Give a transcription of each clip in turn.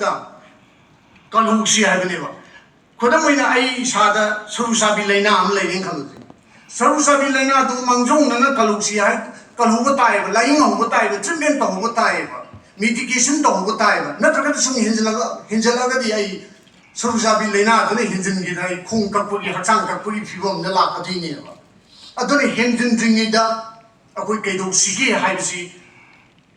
Manuda Kaluxi Aveneva. Kodamina I Sada Sarusabi Lena am laying Kalusi. Sarusabi Lena do Manjong and Kaluxi, Kaluba, lying over time, treatment over time, mitigation over time, not to some Hinjalaga the Sarusabi Lena, the Hinjan, Kung Kapuri, Hatanka, Puri, Fivom, the Lacadina. I don't Hinjan Dringida, a quick Edo Sigi, Hibisi,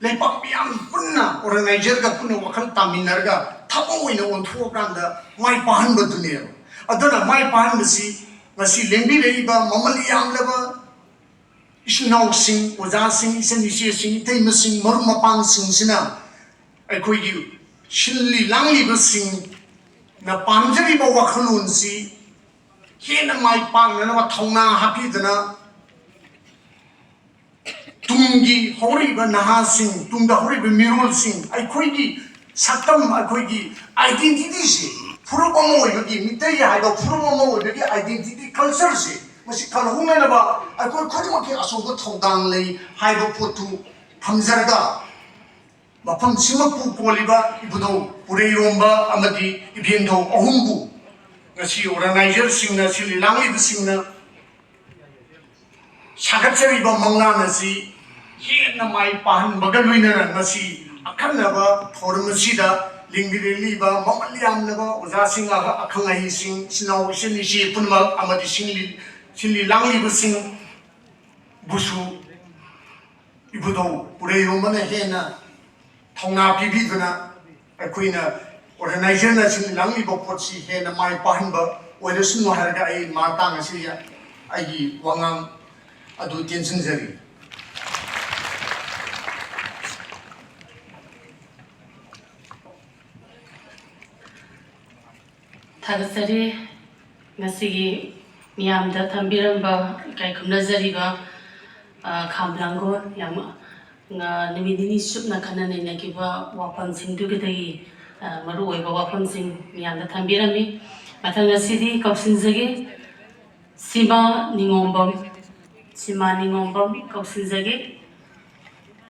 Leibak Meeyamgi Puna, or a Nigeria Puna Wakal Taminarga, Tapo in one Tuakanda, my Pahan Batunir. I don't know my Pahan Masi Lembi Leiba, Mamaliam Leva, Ishnau Sing, Waza Sing, Senisia Sing, Tama Sing, Murmapan Sing Sina. I quit you. Shilly Langley Sing, Na Panjari Bawakalun si, Hena my Pang, and what Tona happy than Tungi, Horiba Naha Sing, Tunda Horiba Mirul Sing, I quit Satam, I quit identity. Furumomo, you Mitaya, I got Furumomo, the identity culture. Masi Kalhumana, I could Kodimaki Asogo Tonganley, Hybopotu, Hamzarga, Mapam Simapu Poliba, Ibudo, Ureyomba, Amadi, Ibiendo, Ohumbu, Nasi or a Niger singer, Silly Langley the singer, Sakachariba Manganasi, Hena my Pan, Bagalwina, Nasi, Akanava, Toramasida. Lingdiliba, Mamaliam Leva, Uzasinga, Akangai sing, Snow, Shinishi, Punma, Amadi Singli Langley sing, Busu, Ibudo, Ureyumana Hena, Tonga Pibiduna, a queen, or a Nigerian Sing Langley Bopotsi, Hena, my Pahimba, or the Suno Harga, Matanga Sia, Agi, Wangam, Adu Tinsenzeri. Tagasari Nasigi Meeyamda Tambiramba Kaikumnazariba Kamblango Yam Nimidini Supna Kanani Nakiba Wapan Sing Dugadagi Marueva Wapan Sing Meeyamda Tambirami Matanga City Kausinzagi Sima Ningombam Kausinzagi